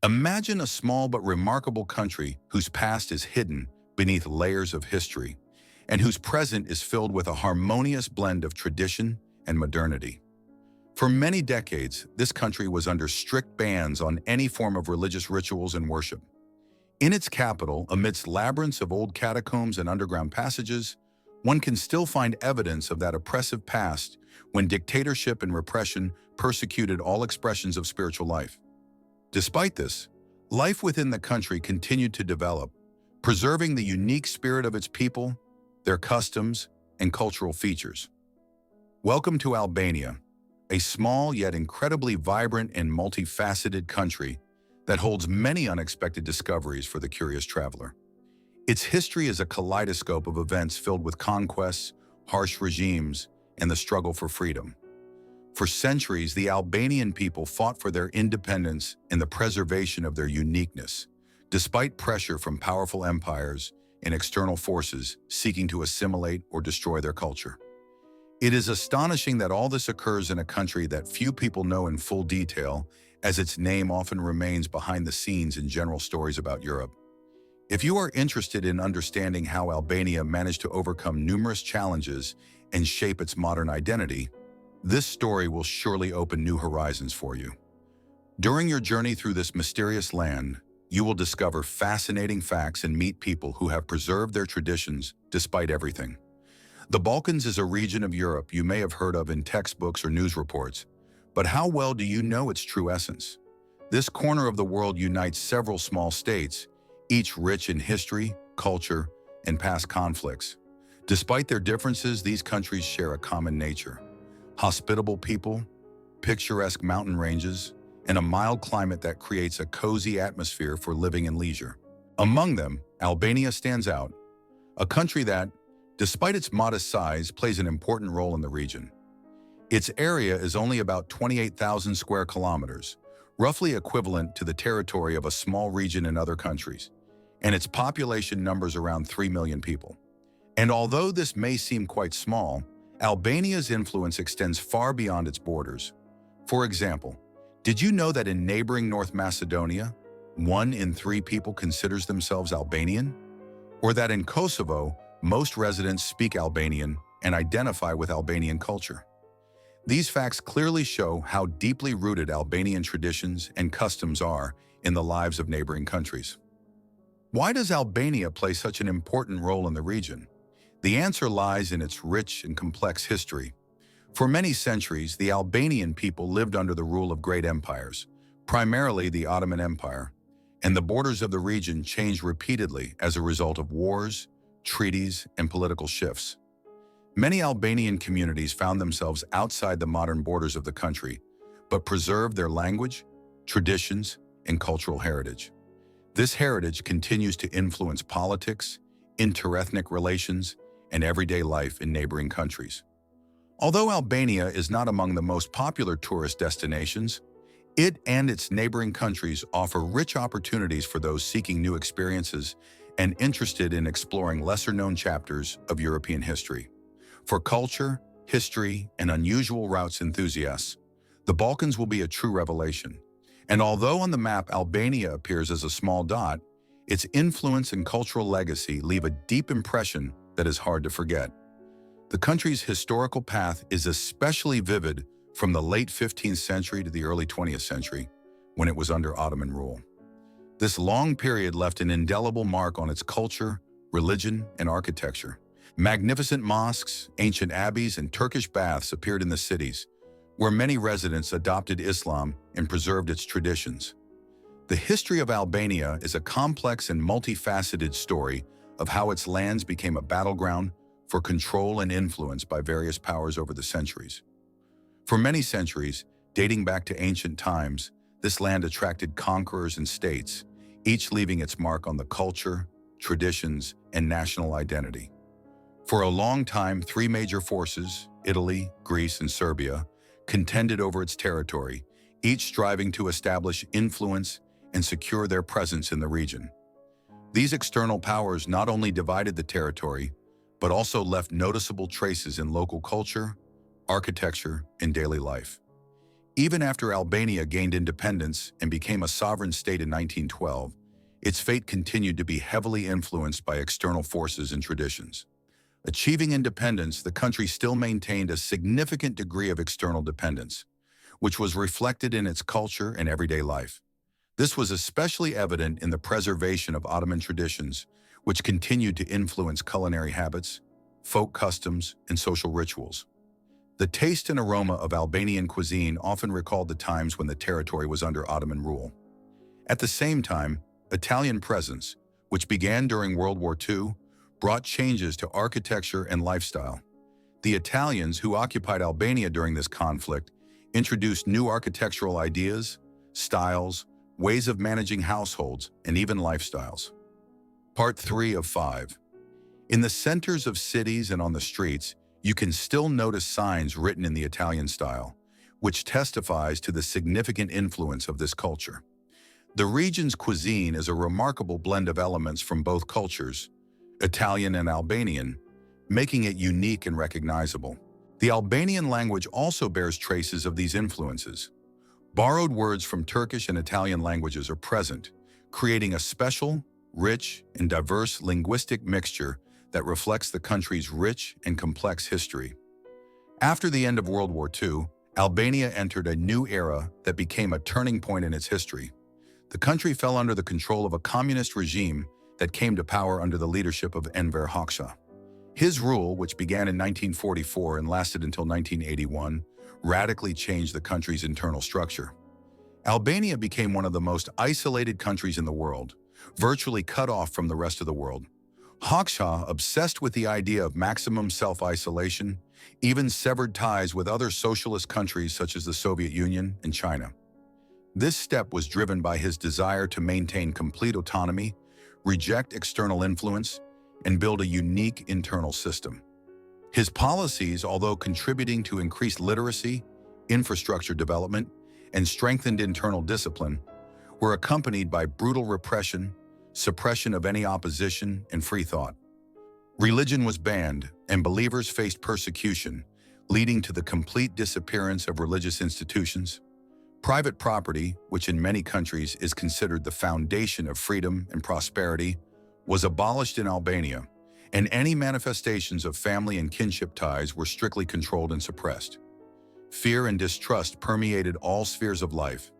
Imagine a small but remarkable country whose past is hidden beneath layers of history and whose present is filled with a harmonious blend of tradition and modernity. For many decades, this country was under strict bans on any form of religious rituals and worship. In its capital, amidst labyrinths of old catacombs and underground passages, one can still find evidence of that oppressive past when dictatorship and repression persecuted all expressions of spiritual life. Despite this, life within the country continued to develop, preserving the unique spirit of its people, their customs, and cultural features. Welcome to Albania, a small yet incredibly vibrant and multifaceted country that holds many unexpected discoveries for the curious traveler. Its history is a kaleidoscope of events filled with conquests, harsh regimes, and the struggle for freedom. For centuries, the Albanian people fought for their independence and the preservation of their uniqueness, despite pressure from powerful empires and external forces seeking to assimilate or destroy their culture. It is astonishing that all this occurs in a country that few people know in full detail, as its name often remains behind the scenes in general stories about Europe. If you are interested in understanding how Albania managed to overcome numerous challenges and shape its modern identity, this story will surely open new horizons for you. During your journey through this mysterious land, you will discover fascinating facts and meet people who have preserved their traditions despite everything. The Balkans is a region of Europe you may have heard of in textbooks or news reports, but how well do you know its true essence? This corner of the world unites several small states, each rich in history, culture, and past conflicts. Despite their differences, these countries share a common nature: hospitable people, picturesque mountain ranges, and a mild climate that creates a cozy atmosphere for living and leisure. Among them, Albania stands out, a country that, despite its modest size, plays an important role in the region. Its area is only about 28,000 square kilometers, roughly equivalent to the territory of a small region in other countries, and its population numbers around 3 million people. And although this may seem quite small, Albania's influence extends far beyond its borders. For example, did you know that in neighboring North Macedonia, 1 in 3 people considers themselves Albanian? Or that in Kosovo, most residents speak Albanian and identify with Albanian culture? These facts clearly show how deeply rooted Albanian traditions and customs are in the lives of neighboring countries. Why does Albania play such an important role in the region? The answer lies in its rich and complex history. For many centuries, the Albanian people lived under the rule of great empires, primarily the Ottoman Empire, and the borders of the region changed repeatedly as a result of wars, treaties, and political shifts. Many Albanian communities found themselves outside the modern borders of the country, but preserved their language, traditions, and cultural heritage. This heritage continues to influence politics, interethnic relations, and everyday life in neighboring countries. Although Albania is not among the most popular tourist destinations, it and its neighboring countries offer rich opportunities for those seeking new experiences and interested in exploring lesser-known chapters of European history. For culture, history, and unusual routes enthusiasts, the Balkans will be a true revelation. And although on the map Albania appears as a small dot, its influence and cultural legacy leave a deep impression that is hard to forget. The country's historical path is especially vivid from the late 15th century to the early 20th century, when it was under Ottoman rule. This long period left an indelible mark on its culture, religion, and architecture. Magnificent mosques, ancient abbeys, and Turkish baths appeared in the cities, where many residents adopted Islam and preserved its traditions. The history of Albania is a complex and multifaceted story of how its lands became a battleground for control and influence by various powers over the centuries. For many centuries, dating back to ancient times, this land attracted conquerors and states, each leaving its mark on the culture, traditions, and national identity. For a long time, 3 major forces, Italy, Greece, and Serbia, contended over its territory, each striving to establish influence and secure their presence in the region. These external powers not only divided the territory, but also left noticeable traces in local culture, architecture, and daily life. Even after Albania gained independence and became a sovereign state in 1912, its fate continued to be heavily influenced by external forces and traditions. Achieving independence, the country still maintained a significant degree of external dependence, which was reflected in its culture and everyday life. This was especially evident in the preservation of Ottoman traditions, which continued to influence culinary habits, folk customs, and social rituals. The taste and aroma of Albanian cuisine often recalled the times when the territory was under Ottoman rule. At the same time, Italian presence, which began during World War II, brought changes to architecture and lifestyle. The Italians, who occupied Albania during this conflict, introduced new architectural ideas, styles, ways of managing households, and even lifestyles. Part 3 of 5. In the centers of cities and on the streets, you can still notice signs written in the Italian style, which testifies to the significant influence of this culture. The region's cuisine is a remarkable blend of elements from both cultures, Italian and Albanian, making it unique and recognizable. The Albanian language also bears traces of these influences. Borrowed words from Turkish and Italian languages are present, creating a special, rich, and diverse linguistic mixture that reflects the country's rich and complex history. After the end of World War II, Albania entered a new era that became a turning point in its history. The country fell under the control of a communist regime that came to power under the leadership of Enver Hoxha. His rule, which began in 1944 and lasted until 1981, radically changed the country's internal structure. Albania became one of the most isolated countries in the world, virtually cut off from the rest of the world. Hoxha, obsessed with the idea of maximum self-isolation, even severed ties with other socialist countries such as the Soviet Union and China. This step was driven by his desire to maintain complete autonomy, reject external influence, and build a unique internal system. His policies, although contributing to increased literacy, infrastructure development, and strengthened internal discipline, were accompanied by brutal repression, suppression of any opposition, and free thought. Religion was banned, and believers faced persecution, leading to the complete disappearance of religious institutions. Private property, which in many countries is considered the foundation of freedom and prosperity, was abolished in Albania, and any manifestations of family and kinship ties were strictly controlled and suppressed. Fear and distrust permeated all spheres of life.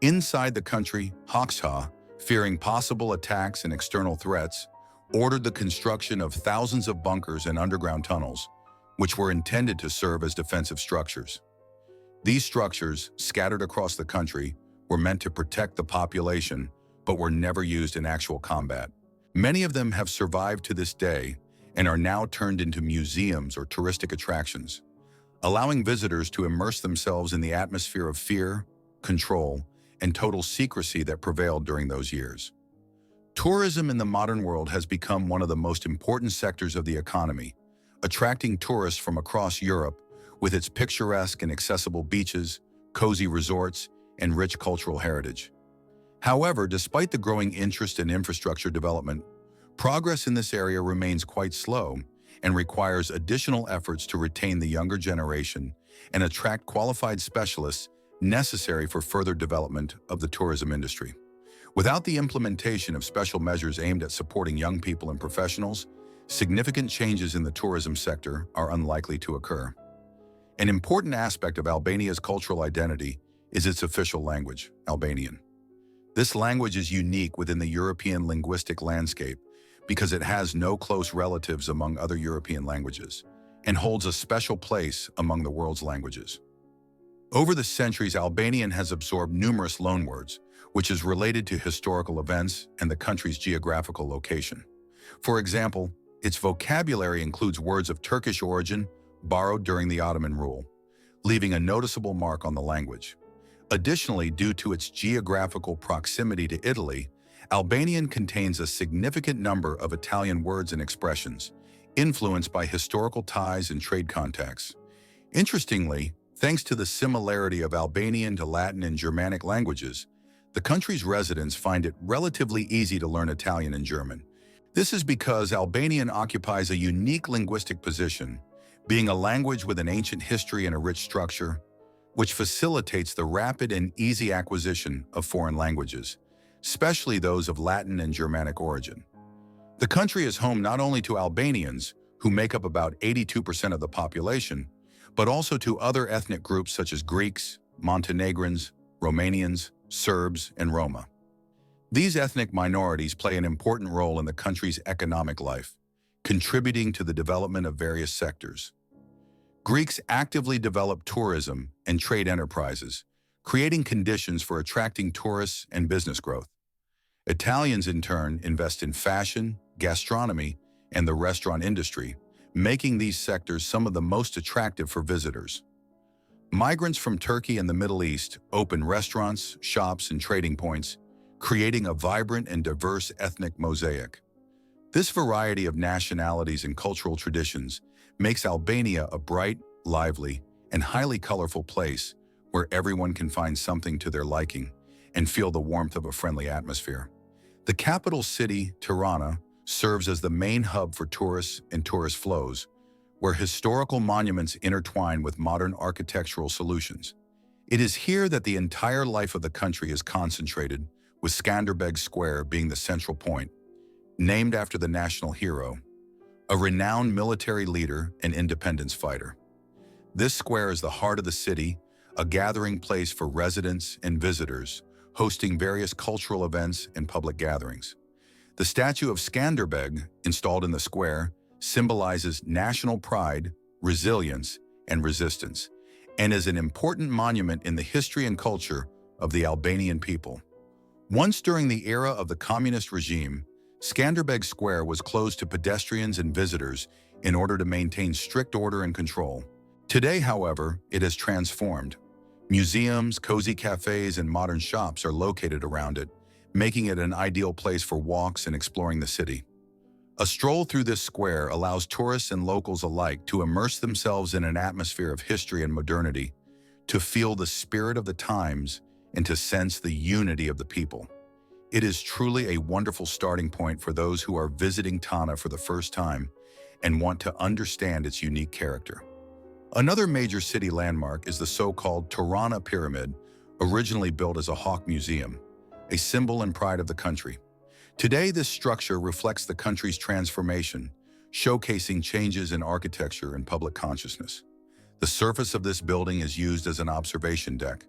Inside the country, Hoxha, fearing possible attacks and external threats, ordered the construction of thousands of bunkers and underground tunnels, which were intended to serve as defensive structures. These structures, scattered across the country, were meant to protect the population, but were never used in actual combat. Many of them have survived to this day and are now turned into museums or touristic attractions, allowing visitors to immerse themselves in the atmosphere of fear, control, and total secrecy that prevailed during those years. Tourism in the modern world has become one of the most important sectors of the economy, attracting tourists from across Europe with its picturesque and accessible beaches, cozy resorts, and rich cultural heritage. However, despite the growing interest in infrastructure development, progress in this area remains quite slow and requires additional efforts to retain the younger generation and attract qualified specialists necessary for further development of the tourism industry. Without the implementation of special measures aimed at supporting young people and professionals, significant changes in the tourism sector are unlikely to occur. An important aspect of Albania's cultural identity is its official language, Albanian. This language is unique within the European linguistic landscape because it has no close relatives among other European languages and holds a special place among the world's languages. Over the centuries, Albanian has absorbed numerous loanwords, which is related to historical events and the country's geographical location. For example, its vocabulary includes words of Turkish origin borrowed during the Ottoman rule, leaving a noticeable mark on the language. Additionally, due to its geographical proximity to Italy, Albanian contains a significant number of Italian words and expressions, influenced by historical ties and trade contacts. Interestingly, thanks to the similarity of Albanian to Latin and Germanic languages, the country's residents find it relatively easy to learn Italian and German. This is because Albanian occupies a unique linguistic position, being a language with an ancient history and a rich structure. which facilitates the rapid and easy acquisition of foreign languages, especially those of Latin and Germanic origin. The country is home not only to Albanians, who make up about 82% of the population, but also to other ethnic groups such as Greeks, Montenegrins, Romanians, Serbs, and Roma. These ethnic minorities play an important role in the country's economic life, contributing to the development of various sectors. Greeks actively develop tourism and trade enterprises, creating conditions for attracting tourists and business growth. Italians, in turn, invest in fashion, gastronomy, and the restaurant industry, making these sectors some of the most attractive for visitors. Migrants from Turkey and the Middle East open restaurants, shops, and trading points, creating a vibrant and diverse ethnic mosaic. This variety of nationalities and cultural traditions makes Albania a bright, lively, and highly colorful place where everyone can find something to their liking and feel the warmth of a friendly atmosphere. The capital city, Tirana, serves as the main hub for tourists and tourist flows, where historical monuments intertwine with modern architectural solutions. It is here that the entire life of the country is concentrated, with Skanderbeg Square being the central point, named after the national hero, a renowned military leader and independence fighter. This square is the heart of the city, a gathering place for residents and visitors, hosting various cultural events and public gatherings. The statue of Skanderbeg, installed in the square, symbolizes national pride, resilience, and resistance, and is an important monument in the history and culture of the Albanian people. Once during the era of the communist regime, Skanderbeg Square was closed to pedestrians and visitors in order to maintain strict order and control. Today, however, it has transformed. Museums, cozy cafes, and modern shops are located around it, making it an ideal place for walks and exploring the city. A stroll through this square allows tourists and locals alike to immerse themselves in an atmosphere of history and modernity, to feel the spirit of the times, and to sense the unity of the people. It is truly a wonderful starting point for those who are visiting Tirana for the first time and want to understand its unique character. Another major city landmark is the so-called Tirana Pyramid, originally built as a hawk museum, a symbol and pride of the country. Today, this structure reflects the country's transformation, showcasing changes in architecture and public consciousness. The surface of this building is used as an observation deck,